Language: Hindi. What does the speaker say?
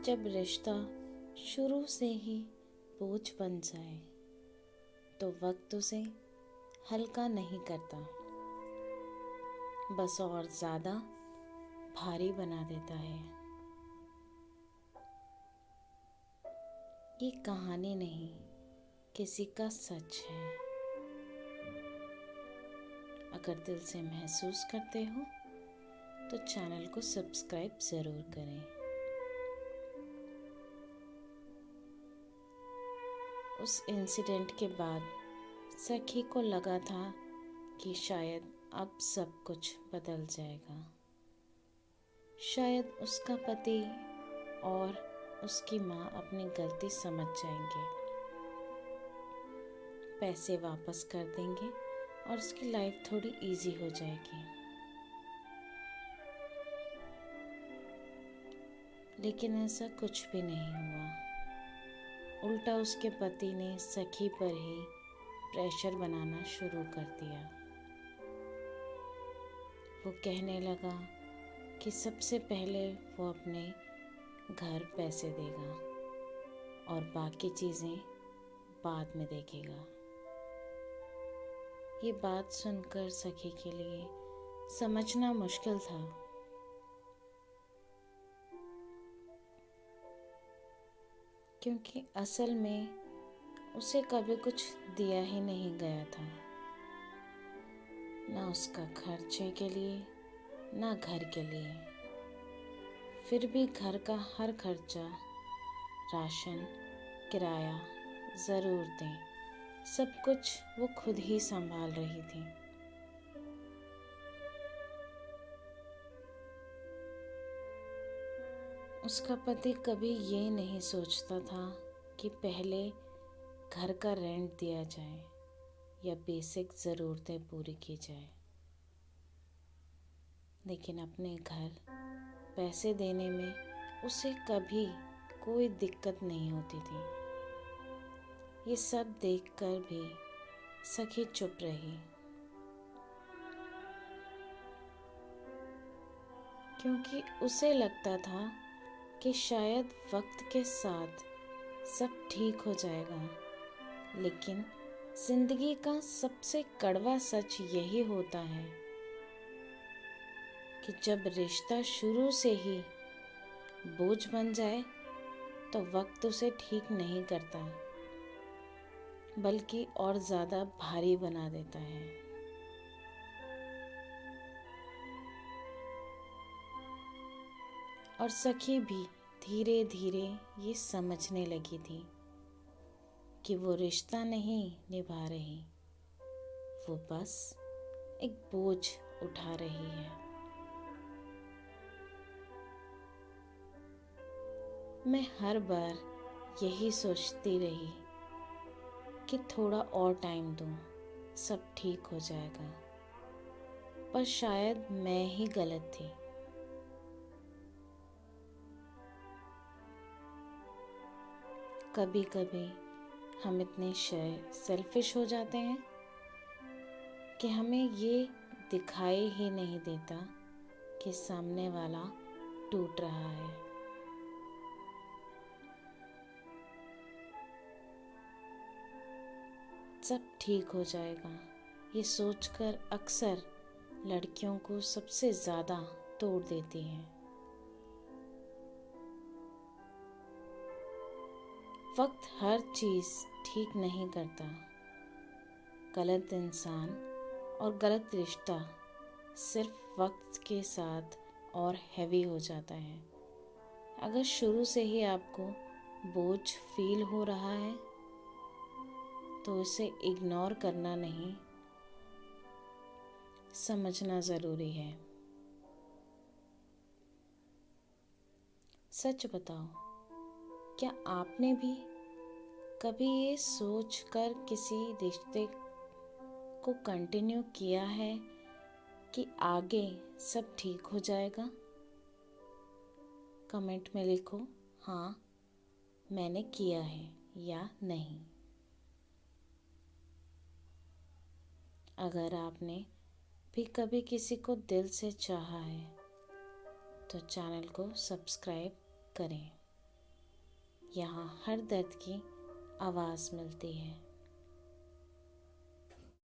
जब रिश्ता शुरू से ही बोझ बन जाए तो वक्त उसे हल्का नहीं करता, बस और ज़्यादा भारी बना देता है। ये कहानी नहीं, किसी का सच है। अगर दिल से महसूस करते हो तो चैनल को सब्सक्राइब ज़रूर करें। उस इंसिडेंट के बाद सखी को लगा था कि शायद अब सब कुछ बदल जाएगा। शायद उसका पति और उसकी माँ अपनी गलती समझ जाएंगे, पैसे वापस कर देंगे और उसकी लाइफ थोड़ी इजी हो जाएगी। लेकिन ऐसा कुछ भी नहीं हुआ। उल्टा उसके पति ने सखी पर ही प्रेशर बनाना शुरू कर दिया। वो कहने लगा कि सबसे पहले वो अपने घर पैसे देगा और बाकी चीज़ें बाद में देखेगा। ये बात सुनकर सखी के लिए समझना मुश्किल था, क्योंकि असल में उसे कभी कुछ दिया ही नहीं गया था, ना उसका खर्चे के लिए ना घर के लिए। फिर भी घर का हर खर्चा, राशन, किराया, ज़रूरतें, सब कुछ वो खुद ही संभाल रही थी। उसका पति कभी ये नहीं सोचता था कि पहले घर का रेंट दिया जाए या बेसिक ज़रूरतें पूरी की जाए, लेकिन अपने घर पैसे देने में उसे कभी कोई दिक्कत नहीं होती थी। ये सब देखकर भी सखी चुप रही, क्योंकि उसे लगता था कि शायद वक्त के साथ सब ठीक हो जाएगा। लेकिन जिंदगी का सबसे कड़वा सच यही होता है कि जब रिश्ता शुरू से ही बोझ बन जाए तो वक्त उसे ठीक नहीं करता, बल्कि और ज़्यादा भारी बना देता है। और सखी भी धीरे धीरे ये समझने लगी थी कि वो रिश्ता नहीं निभा रही, वो बस एक बोझ उठा रही है। मैं हर बार यही सोचती रही कि थोड़ा और टाइम दूं, सब ठीक हो जाएगा, पर शायद मैं ही गलत थी। कभी कभी हम इतने सेल्फिश हो जाते हैं कि हमें ये दिखाई ही नहीं देता कि सामने वाला टूट रहा है। सब ठीक हो जाएगा, ये सोचकर अक्सर लड़कियों को सबसे ज़्यादा तोड़ देती है। वक्त हर चीज़ ठीक नहीं करता। गलत इंसान और गलत रिश्ता सिर्फ वक्त के साथ और हैवी हो जाता है। अगर शुरू से ही आपको बोझ फील हो रहा है तो उसे इग्नोर करना नहीं, समझना ज़रूरी है। सच बताओ, क्या आपने भी कभी ये सोचकर किसी रिश्ते को कंटिन्यू किया है कि आगे सब ठीक हो जाएगा? कमेंट में लिखो हाँ मैंने किया है या नहीं। अगर आपने भी कभी किसी को दिल से चाहा है तो चैनल को सब्सक्राइब करें। यहाँ हर दर्द की आवाज़ मिलती है।